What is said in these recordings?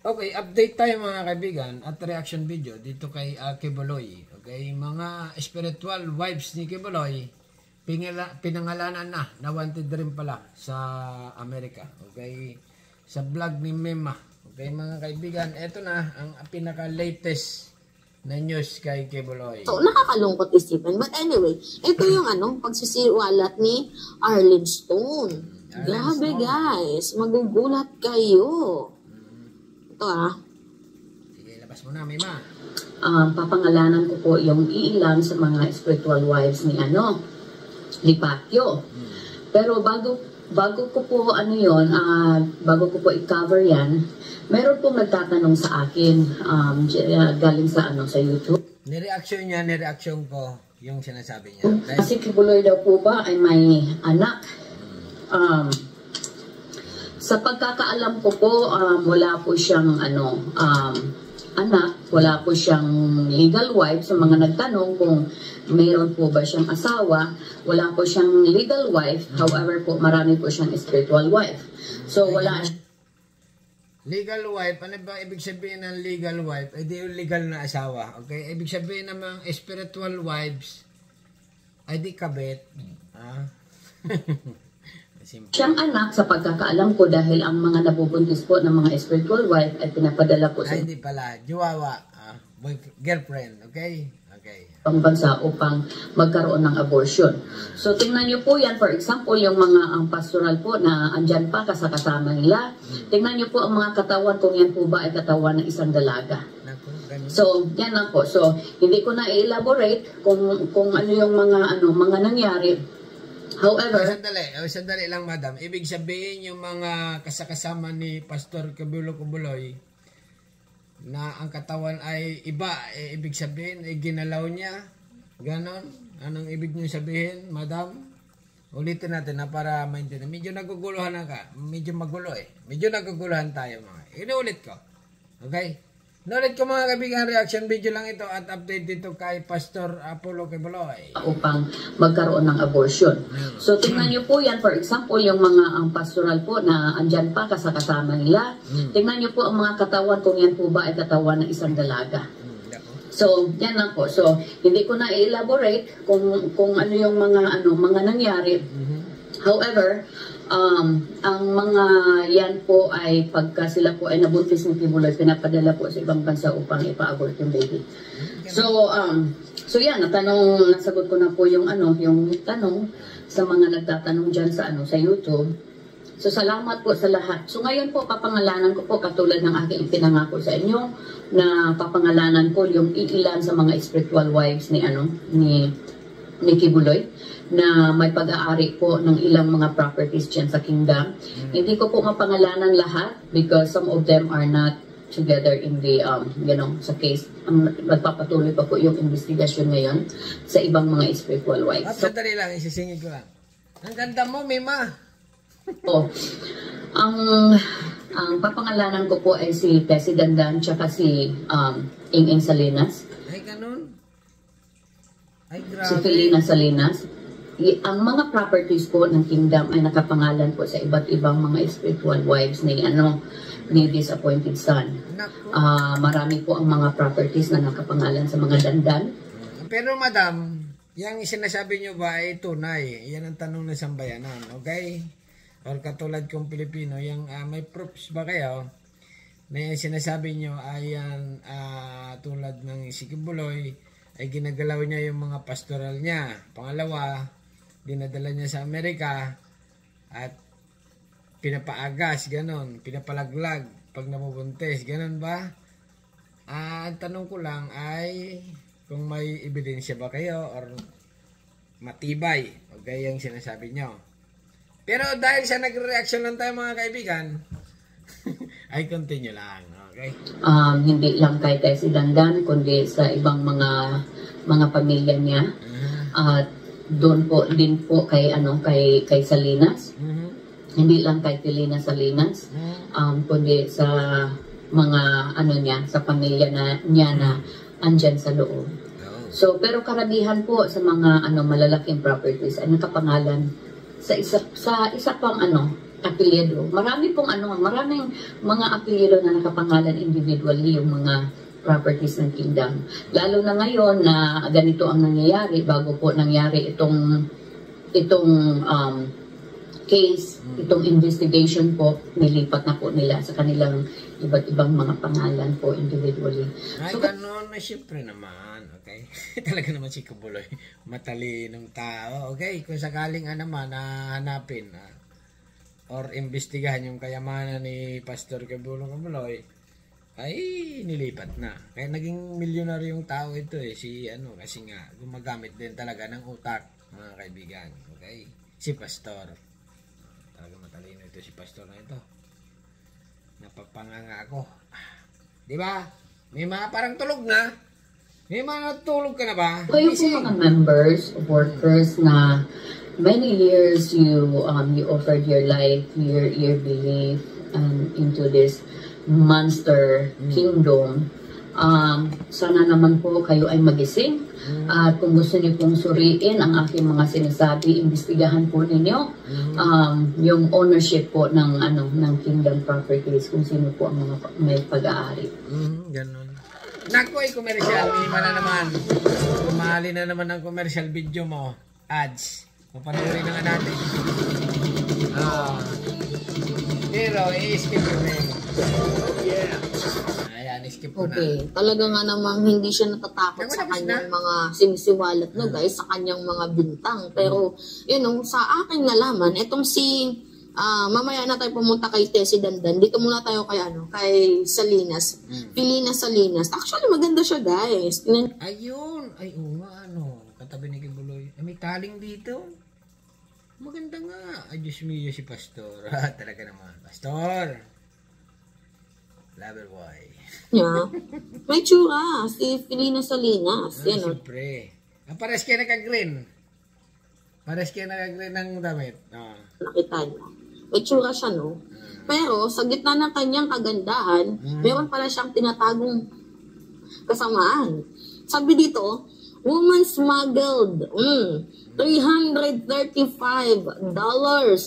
Okay, update tayo mga kaibigan at reaction video dito kay Kibuloy. Okay, mga spiritual wives ni Kibuloy, pinangalanan na wanted rin pala sa Amerika. Okay, sa vlog ni Mema. Okay mga kaibigan, eto na ang pinaka-latest na news kay Kibuloy. So, nakakalungkot isipin. But anyway, ito yung pagsisiwalat ni Arlene Stone. Grabe guys, magugulat kayo. Ito Sige, labas mo na, Mema. Papangalanan ko po yung iilan sa mga spiritual wives ni Pacquiao. Pero bago ko po bago ko po i-cover yan, meron pong nagtatanong sa akin galing sa sa YouTube. Nireaction niya, nireaction ko yung sinasabi niya. Kasi Kibuloy daw po ba ay may anak. Sa pagkakaalam ko po, wala po siyang anak, wala po siyang legal wife. Sa mga nagtanong kung mayroon po ba siyang asawa, wala po siyang legal wife. However po, marami po siyang spiritual wife. So wala legal wife, ano ba ibig sabihin ng legal wife? Eh di yung legal na asawa. Okay? Ibig sabihin ng mga spiritual wives ay di kabit. siyang anak sa pagkakaalam ko dahil ang mga nabubuntis po ng mga spiritual wife ay pinapadala po sa hindi pala, juwawa, girlfriend, okay? Okay. Pangbansa upang magkaroon ng abortion. So tingnan niyo po yan, for example, yung mga ang pastoral po na andyan pa kasama nila. Tingnan niyo po ang mga katawan kung yan po ba ay katawan ng isang dalaga. So, yan lang po. So, hindi ko na i-elaborate kung ano yung mga nangyari. However, sandali lang madam. Ibig sabihin yung mga kasama ni Pastor Kibuloy na ang katawan ay iba, ibig sabihin ginalaw niya. Ganon. Anong ibig niyo sabihin, madam? Ulitin natin na para maintindihan. Medyo naguguluhan na ka. Medyo magulo Medyo naguguluhan tayo mga. Inuulit ko. Okay? Nulit ko mga kaibigan, reaction video lang ito at update dito kay Pastor Apollo Kibuloy. Upang magkaroon ng abortion. So tingnan niyo po yan, for example, yung mga ang pastoral po na andyan pa kasama nila. Tingnan niyo po ang mga katawan kung yan po ba ay katawan ng isang dalaga. So, yan lang po. So, hindi ko na i-elaborate kung ano yung mga nangyari. However, ang mga yan po ay pagka sila po ay nabuntis ng Kibuloy, pinapadala po sa ibang bansa upang ipa-abort yung baby. So yan, nasagot ko na po yung tanong sa mga nagtatanong diyan sa YouTube. So salamat po sa lahat. So ngayon po papangalanan ko po katulad ng aking ipinangako sa inyo na papangalanan ko yung iilan sa mga spiritual wives ni Kibuloy na may pag-aari po ng ilang mga properties dyan sa kingdom. Hindi ko po mapangalanan lahat because some of them are not together in the, sa case. Magpapatuloy pa po yung investigasyon ngayon sa ibang mga spiritual wives. Sandali lang, isisingin ko lang. Ang ganda mo, Mima! Ang papangalanan ko po ay si Tessie Dandan tsaka si Ing Salinas. Ay, ganun? Ay, grabe. Si Felina Salinas. Ang mga properties po ng kingdom ay nakapangalan po sa iba't ibang mga spiritual wives ni Disappointed Son. Marami po ang mga properties na nakapangalan sa mga dandan. Pero madam, yung sinasabi nyo ba ay tunay? Yan ang tanong ng sambayanan, okay? Or katulad kong Pilipino, yung may proofs ba kayo na yung sinasabi nyo ay tulad ng si Kibuloy ay ginagalaw niya yung mga pastoral niya. Pangalawa, dinadala niya sa Amerika at pinapaagas, ganon, pinapalaglag pag namubuntis, ganon ba? Ang tanong ko lang ay kung may ebidensya ba kayo or matibay, okay, yung sinasabi nyo. Pero dahil sa nagre-reaction lang tayo mga kaibigan, ay continue lang, okay? Hindi lang kay Tessie Dandan, kundi sa ibang mga pamilya niya. At doon po din po kay Salinas. Hindi lang kay Felina Salinas, kundi sa mga niya, sa pamilya niya na andyan sa loob. So pero karamihan po sa mga malalaking properties ay nakapangalan sa isa pang apelyido. Maraming mga apelyido na nakapangalan individually yung mga properties ng kingdom. Lalo na ngayon na ganito ang nangyayari bago po nangyari itong case, itong investigation po, nilipat na po nila sa kanilang iba't ibang mga pangalan po individually. Ay, So, ganun na siyempre naman, okay? Talaga naman si Kubuloy, matalinong tao, okay? Kung sakaling naman hanapin or imbestigahan yung kayamanan ni Pastor Kubuloy, ay nilipat na. Kaya naging milyonaryo yung tao ito kasi nga gumagamit din talaga ng utak, mga kaibigan, okay? Si Pastor. Talaga matalino ito si Pastor na ito. Napapanganga ako. Di ba? May mga parang tulog na. May mga natulog ka na ba? kayo po mga members, workers na many years you offered your life, your belief into this monster kingdom. Sana naman po kayo ay magising. At kung gusto niyo pong suriin ang aking mga sinasabi, imbestigahan po ninyo yung ownership po ng kingdom properties, kung sino po ang mga may pag-aari. Ganun. Naku ay commercial. Ima na naman. Kumali na naman ang commercial video mo. Ads. Mapanoorin na nga natin. Pero i-skip ko rin. Yeah. Ayan, skip ko na. Okay, talaga nga namang hindi siya natatakot sa kanyang mga sinisiwalat guys, sa kanyang mga bintang. Pero, sa aking nalaman, itong mamaya na tayo pumunta kay Tessie Dandan. Dito muna tayo kay Salinas. Pilina Salinas. Actually, maganda siya guys. Ayun. Ay, katabi ni Kibuloy. May taling dito. Maganda nga. Ay, Diyos mio si Pastor. Talaga naman. Pastor. Lover boy. Yeah. May tsura. Si Pilina Salinas. Yan o. Siyempre. Pares kayo naka-green. Pares kayo naka-green ng damit. Nakita niyo. May tsura siya, no? Pero, sa gitna ng kanyang kagandahan, meron pala siyang tinatagong kasamaan. Sabi dito, woman smuggled $335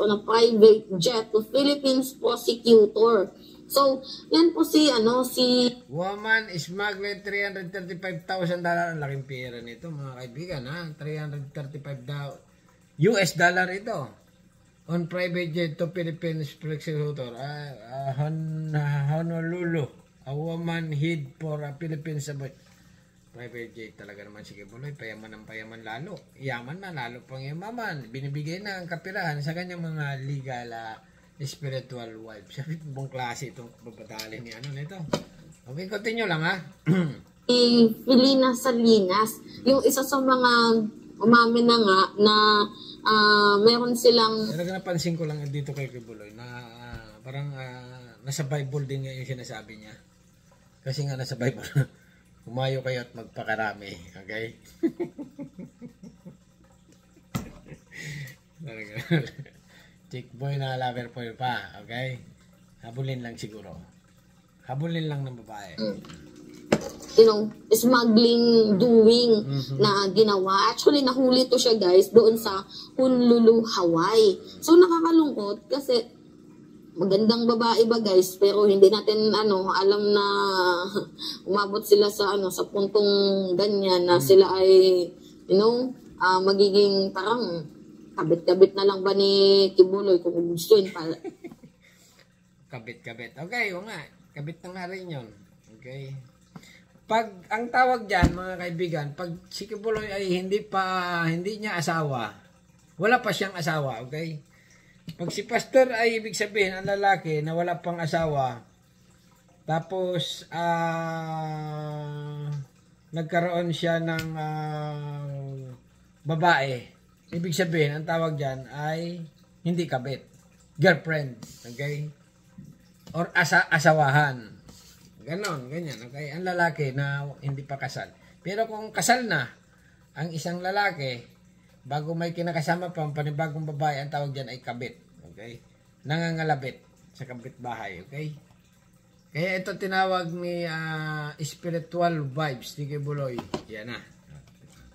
on a private jet to Philippines prosecutor. So, yan po si Woman smuggled $335,000. Ang laking pera nito, mga kaibigan, $335 US dollar ito. On private jet to Philippines prosecutor. Honolulu. A woman hid for a Philippines private jet. Talaga naman si Kibuloy. Payaman ng payaman lalo. Yaman na, lalo pang yamaman. Binibigay na ang kapirahan sa kanyang mga legal spiritual wife. Sabi po bang klase itong babatali ni nito. Okay, continue lang Pilina Salinas. Yung isa sa mga umamin na nga na meron silang... Talaga napansin ko lang dito kay Kibuloy na parang nasa Bible din nga yung sinasabi niya. Kasi nga nasa Bible, humayo kayo at magpakarami. Okay? Chick boy na lover boy pa. Okay? Habulin lang siguro. Habulin lang ng babae. Smuggling doing na ginawa. Actually, nahuli to siya guys doon sa Honolulu, Hawaii. So, nakakalungkot kasi magandang babae ba guys, pero hindi natin alam na umabot sila sa sa puntong ganyan na sila ay magiging parang kabit-kabit na lang ba ni Kibuloy kung gustuin pa. Kabit-kabit. Okay, nga. Kabit na nga rin yun. Okay. Pag ang tawag dyan, mga kaibigan, pag si Kibuloy ay hindi niya asawa, wala pa siyang asawa, okay? Pag si Pastor ay ibig sabihin ang lalaki na wala pang asawa, tapos nagkaroon siya ng babae, ibig sabihin ang tawag dyan ay hindi kabit, girlfriend, okay? Or asawahan. Ganon, ganyan, okay? Ang lalaki na hindi pa kasal. Pero kung kasal na ang isang lalaki, bago may kinakasama pa, panibagong babae, ang tawag dyan ay kabit. Okay? Nangangalabit sa kabit bahay. Okay? Kaya ito tinawag ni spiritual vibes ni Kibuloy. Yan na.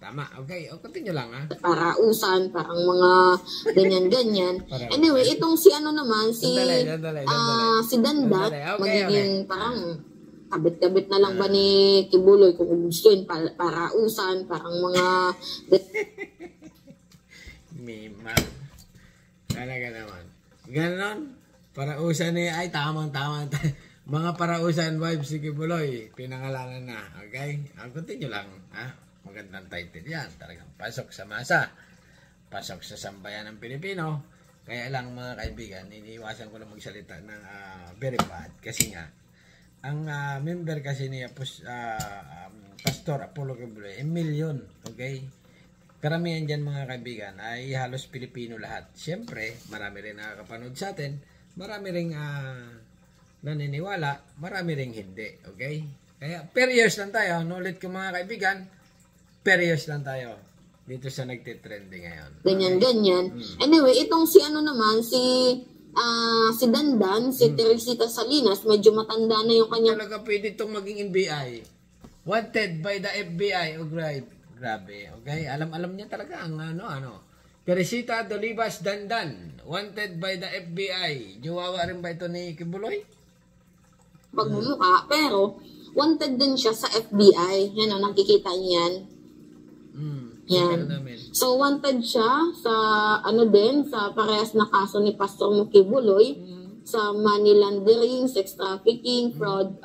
Tama. Okay. O, continue lang, ha? Parausan, parang mga ganyan-ganyan. Parausan. Anyway, itong si ano naman, si Sandali. si Dandat, Sandali. Okay, magiging parang kabit-kabit na lang ba ni Kibuloy kung gustuin, parausan, parang mga Mima. Talaga naman. Ganon. Parausan niya. Ay, tamang-tama. Mga parausan vibes si Kibuloy. Pinangalanan na. Okay? Ang continue lang. Ha? Magandang title yan. Talagang pasok sa masa. Pasok sa sambayan ng Pilipino. Kaya lang mga kaibigan, iniiwasan ko lang magsalita ng very bad. Kasi nga, ang member kasi niya, Pastor Apollo Kibuloy, million. Okay? Karamihan dyan mga kaibigan ay halos Pilipino lahat. Siyempre, marami rin nakakapanood sa atin. Marami rin naniniwala. Marami rin hindi. Okay? Kaya per years lang tayo. Nulit ko mga kaibigan, per years lang tayo. Dito sa nagtitrending ngayon. ganyan-ganyan. Anyway, itong si ano naman, si Dandan, si Teresita Salinas, medyo matanda na yung kanyang Talaga pwede itong maging NBI. Wanted by the FBI. O grabe. Okay? Alam niya talaga ang ano. Teresita Dolivas Dandan. Wanted by the FBI. Juwawa rin ba ito ni Kibuloy? pagmumukha, pero wanted din siya sa FBI. Yan o, nakikita niyan. Yan. So, wanted siya sa, sa parehas na kaso ni Pastor Kibuloy, sa money laundering, sex trafficking, fraud,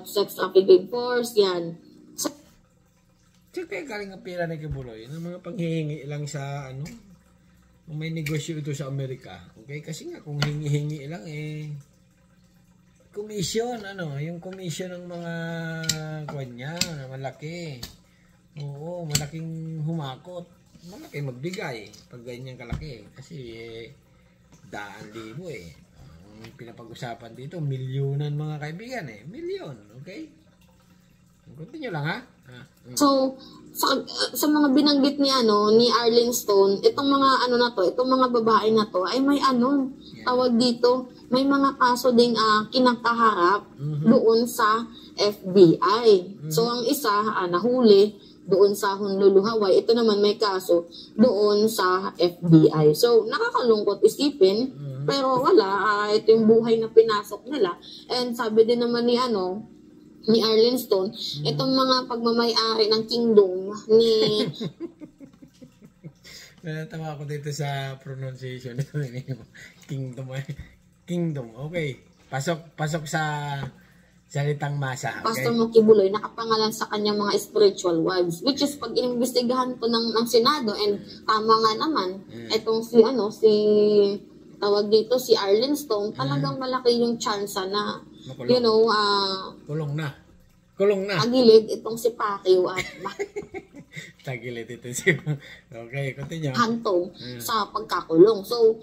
sex trafficking force, yan. So, Kaya galing ang pera ni Kibuloy, ng mga panghihingi lang sa, kung may negosyo ito sa Amerika. Okay? Kasi nga, kung hingi-hingi lang, commission, yung commission ng mga kanya, malaki. Oo, malaking humakot. Malaki magbigay pag ganyan kalaki. Kasi, 100,000 Ang pinapag-usapan dito, milyonan mga kaibigan Milyon, okay? Continue lang, ha? So, sa mga binanggit ni Arlene Stone, itong mga itong mga babae na to ay may tawag dito, may mga kaso ding kinakaharap doon sa FBI. So, ang isa nahuli doon sa Honolulu, Hawaii. Ito naman may kaso doon sa FBI. So, nakakalungkot isipin, pero wala, ito yung buhay na pinasok nila. And sabi din naman ni Arlene Stone, itong mga pagmamay-ari ng kingdom ni Natawa ako dito sa pronunciation nito. Kingdom. Okay. Pasok sa salitang masa. Okay? Pastor Kibuloy, nakapangalan sa kanyang mga spiritual wives, which is pag inimbestigahan to ng Senado, and tama nga naman, itong si tawag dito, si Arlene Stone, talagang malaki yung chance na Kulong na. Tagilid itong si Pacquiao at Tagilid ito si Okay, continue. hantong sa pagkakulong. So,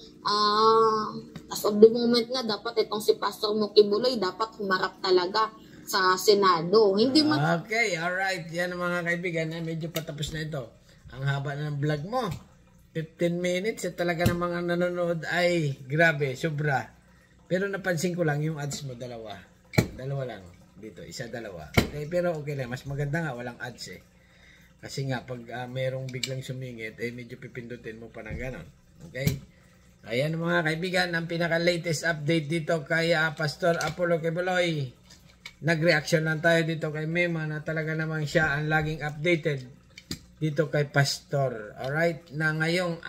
as of the moment nga, dapat itong si Pastor Kibuloy dapat humarap talaga sa Senado. Hindi man Okay, alright. Yan ang mga kaibigan. Medyo patapos na ito. Ang haba na ng vlog mo. 15 minutes at talaga ng mga nanonood ay grabe, sobra. Pero napansin ko lang yung ads mo, dalawa lang. Dito, dalawa. Okay, pero okay lang. Mas maganda nga, walang ads Kasi nga, pag merong biglang sumingit, medyo pipindutin mo pa ng ganon. Okay? Ayan mga kaibigan, ang pinaka-latest update dito kay Pastor Apollo Kibuloy. Nag-reaction lang tayo dito kay Mema na talaga namang siya ang laging updated dito kay Pastor. Alright? Na ngayong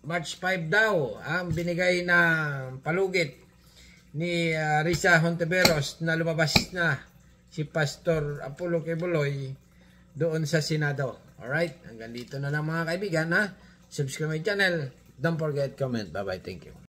March 5 daw, ang binigay na palugit ni Risa Hontiveros na lumabas na si Pastor Apollo Kibuloy doon sa Senado. Alright? Hanggang dito na lang mga kaibigan, ha? Subscribe my channel. Don't forget comment. Bye-bye. Thank you.